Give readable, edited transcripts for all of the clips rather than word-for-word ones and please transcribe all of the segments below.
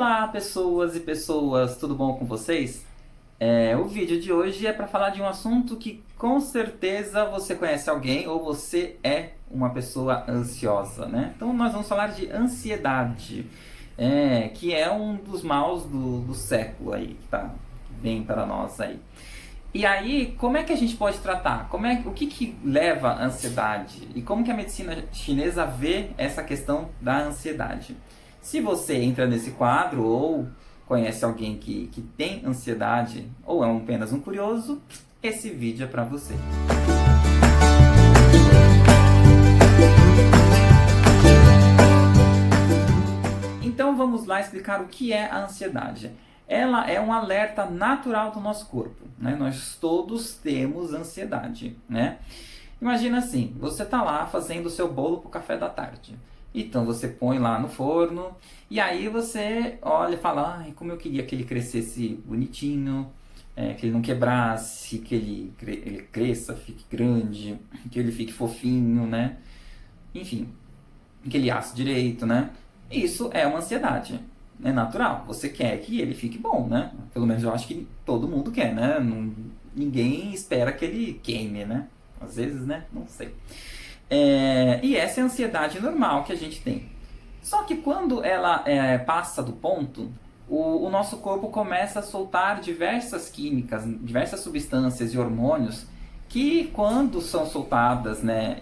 Olá, pessoas e pessoas, tudo bom com vocês? O vídeo de hoje é para falar de um assunto que com certeza você conhece alguém ou você é uma pessoa ansiosa, né? Então nós vamos falar de ansiedade, que é um dos maus do século aí, que tá bem para nós aí. E aí, como é que a gente pode tratar? O que leva à ansiedade? E como que a medicina chinesa vê essa questão da ansiedade? Se você entra nesse quadro ou conhece alguém que tem ansiedade ou é apenas um curioso, esse vídeo é para você. Então vamos lá explicar o que é a ansiedade. Ela é um alerta natural do nosso corpo, né? Nós todos temos ansiedade, né? Imagina assim, você está lá fazendo o seu bolo para o café da tarde. Então você põe lá no forno e aí você olha e fala, ai, como eu queria que ele crescesse bonitinho, que ele não quebrasse, que ele cresça, fique grande, que ele fique fofinho, né? Enfim, que ele asse direito, né? Isso é uma ansiedade. É natural. Você quer que ele fique bom, né? Pelo menos eu acho que todo mundo quer, né? Ninguém espera que ele queime, né? Às vezes, né? Não sei. E essa é a ansiedade normal que a gente tem. Só que quando ela passa do ponto, o nosso corpo começa a soltar diversas químicas, diversas substâncias e hormônios que, quando são soltadas, né,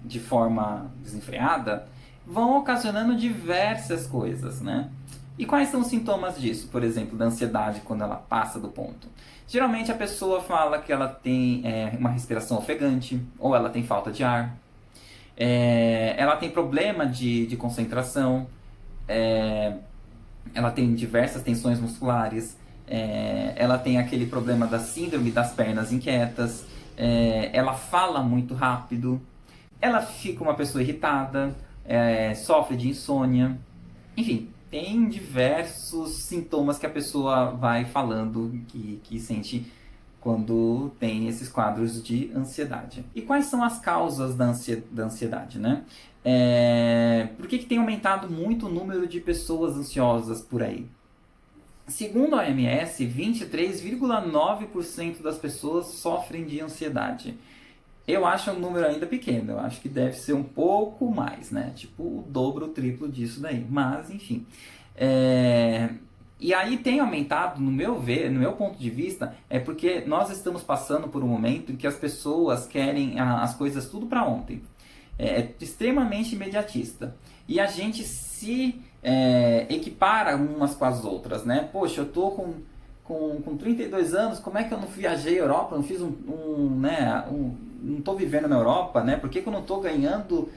de forma desenfreada, vão ocasionando diversas coisas, né? E quais são os sintomas disso, por exemplo, da ansiedade quando ela passa do ponto? Geralmente a pessoa fala que ela tem uma respiração ofegante, ou ela tem falta de ar, ela tem problema de concentração, ela tem diversas tensões musculares, ela tem aquele problema da síndrome das pernas inquietas, ela fala muito rápido, ela fica uma pessoa irritada, sofre de insônia, enfim, tem diversos sintomas que a pessoa vai falando que sente quando tem esses quadros de ansiedade. E quais são as causas da ansiedade, né? Por que tem aumentado muito o número de pessoas ansiosas por aí? Segundo a OMS, 23,9% das pessoas sofrem de ansiedade. Eu acho um número ainda pequeno, eu acho que deve ser um pouco mais, né? Tipo o dobro, o triplo disso daí. Mas, enfim. E aí tem aumentado, no meu ponto de vista, é porque nós estamos passando por um momento em que as pessoas querem as coisas tudo para ontem. É extremamente imediatista. E a gente se equipara umas com as outras, né? Poxa, eu tô com 32 anos, como é que eu não viajei a Europa, não fiz não estou vivendo na Europa, né? Por que eu não estou ganhando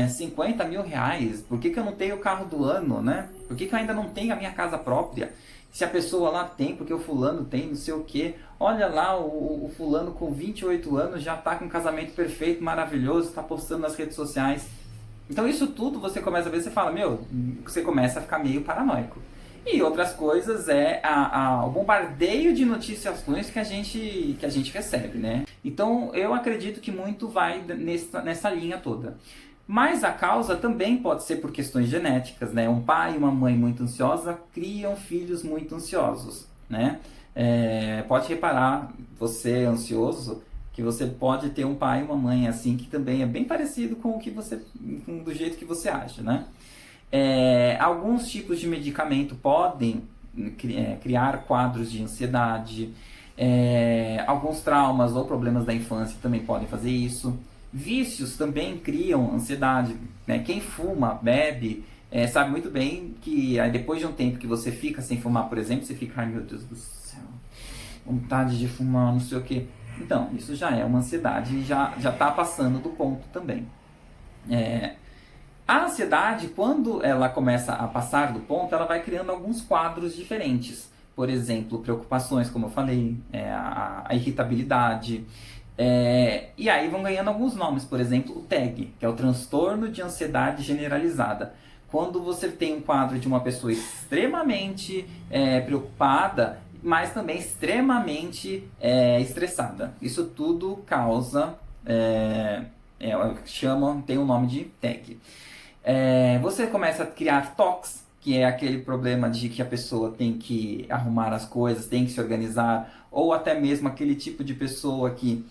50 mil reais? Por que eu não tenho o carro do ano, né? Por que eu ainda não tenho a minha casa própria? Se a pessoa lá tem, porque o fulano tem, não sei o quê. Olha lá, o fulano com 28 anos já está com um casamento perfeito, maravilhoso, está postando nas redes sociais. Então isso tudo você começa a ver, você fala, você começa a ficar meio paranoico. E outras coisas o bombardeio de notícias ruins que a gente recebe, né? Então eu acredito que muito vai nessa linha toda. Mas a causa também pode ser por questões genéticas, né? Um pai e uma mãe muito ansiosa criam filhos muito ansiosos, né? Pode reparar, você ansioso, que você pode ter um pai e uma mãe assim que também é bem parecido com do jeito que você age, né? Alguns tipos de medicamento podem criar quadros de ansiedade, alguns traumas ou problemas da infância também podem fazer isso. Vícios também criam ansiedade, né? Quem fuma, bebe, sabe muito bem que aí depois de um tempo que você fica sem fumar, por exemplo, você fica, ai meu Deus do céu, vontade de fumar, não sei o que. Então, isso já é uma ansiedade e já está passando do ponto também. A ansiedade, quando ela começa a passar do ponto, ela vai criando alguns quadros diferentes. Por exemplo, preocupações, como eu falei, a irritabilidade. E aí vão ganhando alguns nomes. Por exemplo, o TAG, que é o transtorno de ansiedade generalizada. Quando você tem um quadro de uma pessoa extremamente preocupada, mas também extremamente estressada. Isso tudo causa... tem o nome de TAG. Você começa a criar toques que é aquele problema de que a pessoa tem que arrumar as coisas, tem que se organizar, ou até mesmo aquele tipo de pessoa que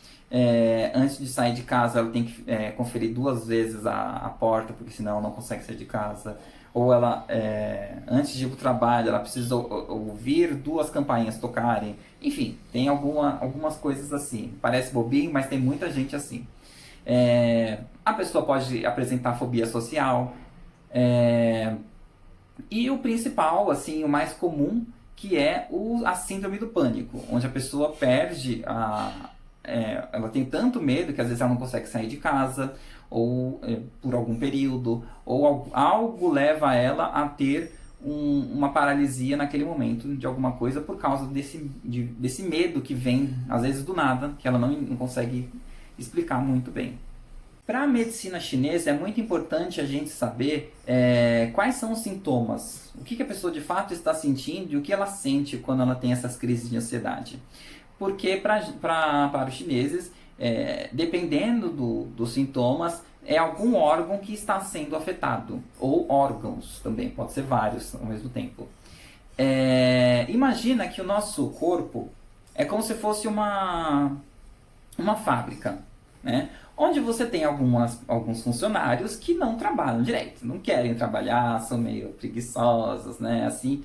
antes de sair de casa ela tem que conferir 2 vezes a porta, porque senão ela não consegue sair de casa, ou ela, antes de ir para o trabalho, ela precisa ouvir 2 campainhas tocarem. Enfim, tem algumas coisas assim. Parece bobinho, mas tem muita gente assim. A pessoa pode apresentar fobia social. E o principal, assim, o mais comum, que é a síndrome do pânico, onde a pessoa perde ela tem tanto medo que às vezes ela não consegue sair de casa, ou por algum período, ou algo leva ela a ter uma paralisia naquele momento de alguma coisa por causa desse medo que vem, às vezes, do nada, que ela não consegue explicar muito bem. Para a medicina chinesa é muito importante a gente saber quais são os sintomas, o que a pessoa de fato está sentindo e o que ela sente quando ela tem essas crises de ansiedade. Porque para os chineses, dependendo dos sintomas, é algum órgão que está sendo afetado, ou órgãos também, pode ser vários ao mesmo tempo. Imagina que o nosso corpo é como se fosse uma fábrica, né? Onde você tem alguns funcionários que não trabalham direito, não querem trabalhar, são meio preguiçosos, né? Assim.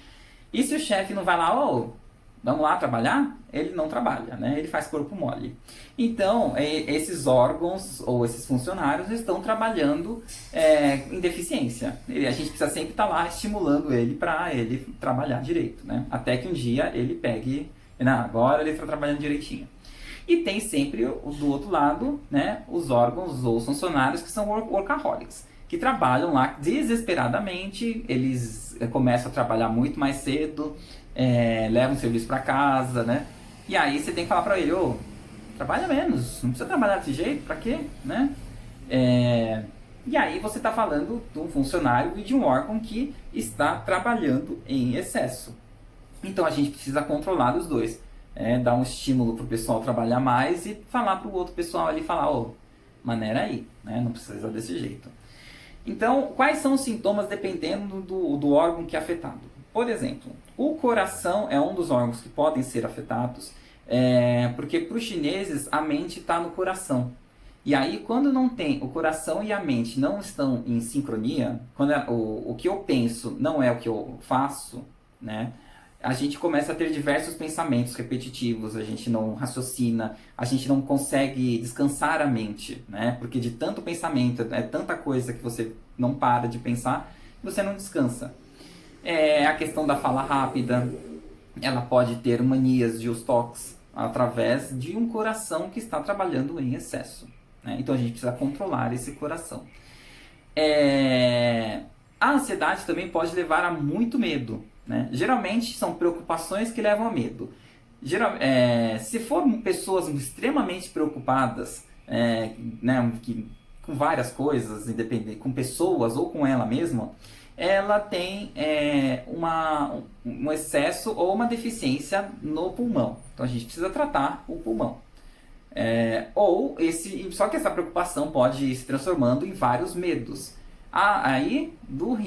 E se o chefe não vai lá, vamos lá trabalhar? Ele não trabalha, né? Ele faz corpo mole. Então, esses órgãos ou esses funcionários estão trabalhando em deficiência. A gente precisa sempre estar lá estimulando ele para ele trabalhar direito, né? Até que um dia ele pegue, agora ele está trabalhando direitinho. E tem sempre, do outro lado, né, os órgãos ou os funcionários que são workaholics, que trabalham lá desesperadamente, eles começam a trabalhar muito mais cedo, levam o serviço para casa, né? E aí você tem que falar para ele, trabalha menos, não precisa trabalhar desse jeito, para quê? Né? E aí você está falando de um funcionário e de um órgão que está trabalhando em excesso. Então a gente precisa controlar os dois. Dar um estímulo para o pessoal trabalhar mais e falar para o outro pessoal ali, falar, maneira aí, né? Não precisa desse jeito. Então, quais são os sintomas dependendo do órgão que é afetado? Por exemplo, o coração é um dos órgãos que podem ser afetados, porque para os chineses a mente está no coração. E aí, quando não tem, o coração e a mente não estão em sincronia, quando o que eu penso não é o que eu faço, né? A gente começa a ter diversos pensamentos repetitivos, a gente não raciocina, a gente não consegue descansar a mente, né? Porque de tanto pensamento, é tanta coisa que você não para de pensar, você não descansa. A questão da fala rápida, ela pode ter manias de toques através de um coração que está trabalhando em excesso, né? Então a gente precisa controlar esse coração. A ansiedade também pode levar a muito medo, né? Geralmente são preocupações que levam a medo. Se for pessoas extremamente preocupadas, né, com várias coisas, independente, com pessoas ou com ela mesma, ela tem um excesso ou uma deficiência no pulmão. Então a gente precisa tratar o pulmão. Só que essa preocupação pode ir se transformando em vários medos. Aí do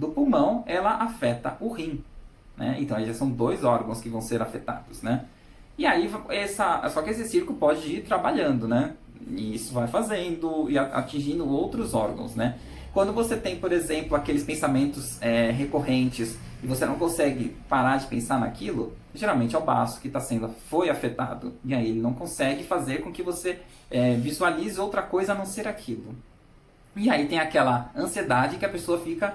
pulmão, ela afeta o rim, né? Então aí já são 2 órgãos que vão ser afetados, né? E aí só que esse círculo pode ir trabalhando, né? E isso vai fazendo e atingindo outros órgãos, né? Quando você tem, por exemplo, aqueles pensamentos recorrentes e você não consegue parar de pensar naquilo, geralmente é o baço que foi afetado. E aí ele não consegue fazer com que você visualize outra coisa a não ser aquilo. E aí tem aquela ansiedade que a pessoa fica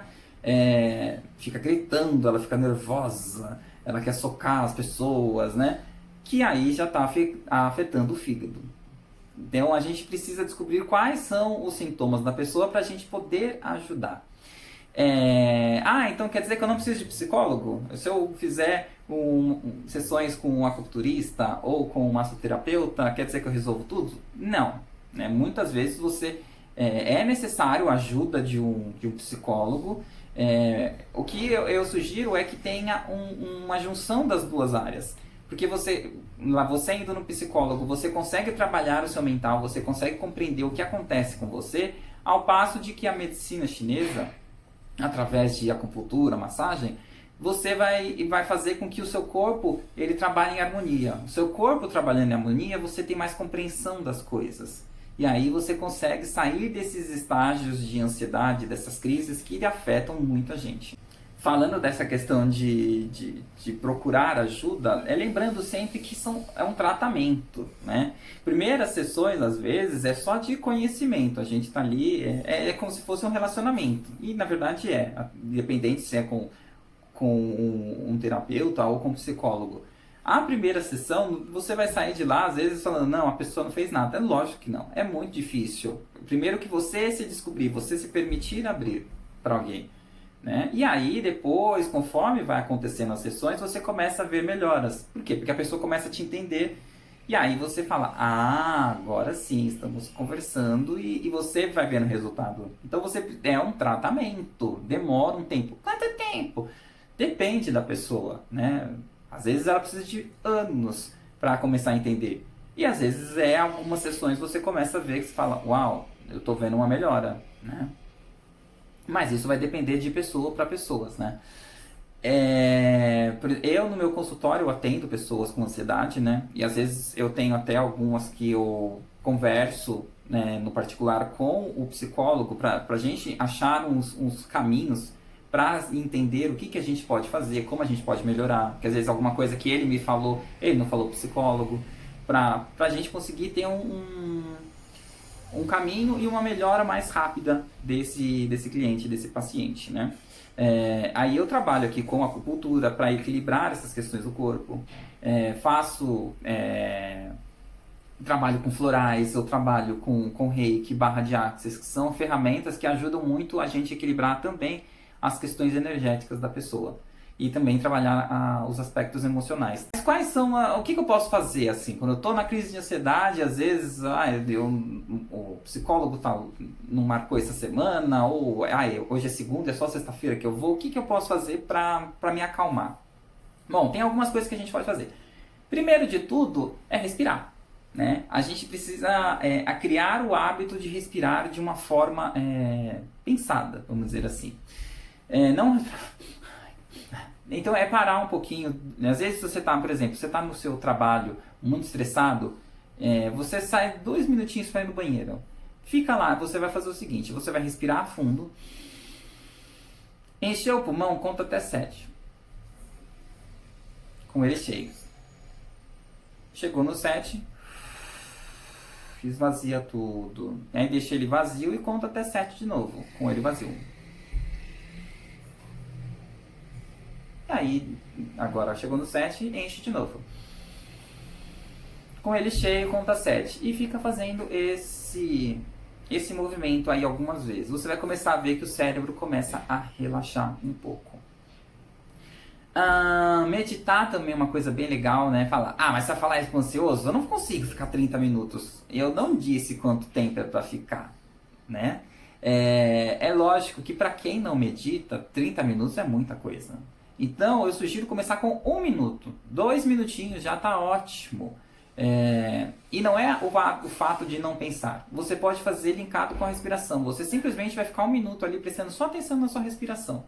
gritando, ela fica nervosa, ela quer socar as pessoas, né? Que aí já está afetando o fígado. Então a gente precisa descobrir quais são os sintomas da pessoa para a gente poder ajudar. Então quer dizer que eu não preciso de psicólogo? Se eu fizer sessões com um acupunturista ou com um massoterapeuta, quer dizer que eu resolvo tudo? Não. Né? Muitas vezes é necessário a ajuda de um psicólogo. O que eu sugiro é que tenha uma junção das 2 áreas. Porque você indo no psicólogo, você consegue trabalhar o seu mental, você consegue compreender o que acontece com você, ao passo de que a medicina chinesa, através de acupuntura, massagem, você vai fazer com que o seu corpo ele trabalhe em harmonia. O seu corpo trabalhando em harmonia, você tem mais compreensão das coisas. E aí você consegue sair desses estágios de ansiedade, dessas crises que afetam muita gente. Falando dessa questão de procurar ajuda, lembrando sempre que é um tratamento, né? Primeiras sessões, às vezes, é só de conhecimento. A gente está ali, é como se fosse um relacionamento. E, na verdade, independente se é com um terapeuta ou com um psicólogo. A primeira sessão, você vai sair de lá, às vezes, falando, não, a pessoa não fez nada. É lógico que não. É muito difícil. Primeiro que você se descobrir, você se permitir abrir para alguém. Né? E aí, depois, conforme vai acontecendo as sessões, você começa a ver melhoras. Por quê? Porque a pessoa começa a te entender. E aí você fala, agora sim, estamos conversando e você vai vendo o resultado. Então, é um tratamento. Demora um tempo. Quanto tempo? Depende da pessoa, né? Às vezes ela precisa de anos para começar a entender. E às vezes algumas sessões você começa a ver que você fala, uau, eu estou vendo uma melhora, né? Mas isso vai depender de pessoa para pessoas, né? Eu no meu consultório eu atendo pessoas com ansiedade, né? E às vezes eu tenho até algumas que eu converso, né, no particular com o psicólogo para a gente achar uns caminhos para entender o que a gente pode fazer, como a gente pode melhorar. Porque às vezes alguma coisa que ele me falou, ele não falou pro psicólogo, para a gente conseguir ter um caminho e uma melhora mais rápida desse cliente, desse paciente, né? Aí eu trabalho aqui com acupuntura para equilibrar essas questões do corpo. Trabalho com florais, eu trabalho com reiki, barra de axis, que são ferramentas que ajudam muito a gente a equilibrar também as questões energéticas da pessoa. E também trabalhar os aspectos emocionais. Mas quais são, o que eu posso fazer assim? Quando eu estou na crise de ansiedade, às vezes o psicólogo não marcou essa semana, ou hoje é segunda, é só sexta-feira que eu vou. O que eu posso fazer para me acalmar? Bom, tem algumas coisas que a gente pode fazer. Primeiro de tudo é respirar. Né? A gente precisa criar o hábito de respirar de uma forma pensada, vamos dizer assim. Então é parar um pouquinho. Às vezes você está, por exemplo, você está no seu trabalho muito estressado, você sai 2 minutinhos para ir no banheiro. Fica lá, você vai fazer o seguinte, você vai respirar fundo, encher o pulmão, conta até 7. Com ele cheio. Chegou no 7, esvazia tudo. Aí deixa ele vazio e conta até 7 de novo, com ele vazio. Aí, agora chegou no 7, enche de novo. Com ele cheio, conta 7. E fica fazendo esse movimento aí algumas vezes. Você vai começar a ver que o cérebro começa a relaxar um pouco. Meditar também é uma coisa bem legal, né? Falar, mas você vai falar isso com ansioso? Eu não consigo ficar 30 minutos. Eu não disse quanto tempo é para ficar, né? É lógico que para quem não medita, 30 minutos é muita coisa. Então, eu sugiro começar com 1 minuto. 2 minutinhos já está ótimo. E não é o fato de não pensar. Você pode fazer linkado com a respiração. Você simplesmente vai ficar 1 minuto ali prestando só atenção na sua respiração.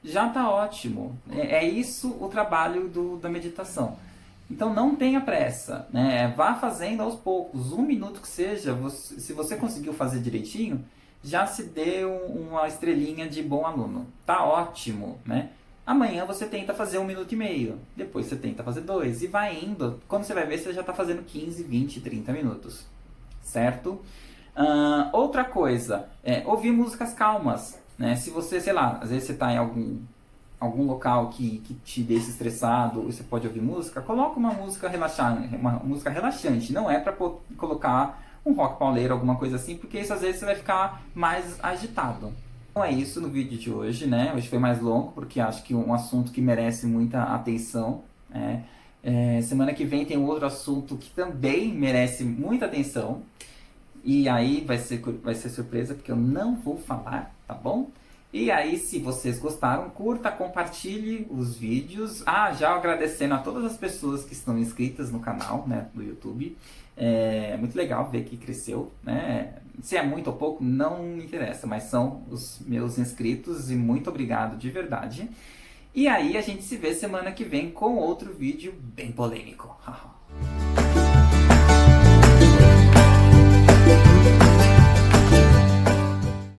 Já está ótimo. É isso o trabalho da meditação. Então, não tenha pressa. Né? Vá fazendo aos poucos. 1 minuto que seja. Se você conseguiu fazer direitinho, já se deu uma estrelinha de bom aluno. Tá ótimo, né? Amanhã você tenta fazer 1 minuto e meio. Depois você tenta fazer 2. E vai indo. Quando você vai ver, você já está fazendo 15, 20, 30 minutos. Certo? Outra coisa. Ouvir músicas calmas. Né? Se você, sei lá, às vezes você está em algum local que te deixa estressado, e você pode ouvir música, coloca uma música relaxante. Uma música relaxante. Não é para colocar um rock pauleiro, alguma coisa assim, porque isso às vezes você vai ficar mais agitado. Então é isso no vídeo de hoje, né? Hoje foi mais longo, porque acho que um assunto que merece muita atenção. Semana que vem tem outro assunto que também merece muita atenção. E aí vai ser surpresa, porque eu não vou falar, tá bom? E aí, se vocês gostaram, curta, compartilhe os vídeos. Já agradecendo a todas as pessoas que estão inscritas no canal, né, do YouTube. É muito legal ver que cresceu, né? Se é muito ou pouco, não me interessa, mas são os meus inscritos e muito obrigado de verdade. E aí a gente se vê semana que vem com outro vídeo bem polêmico.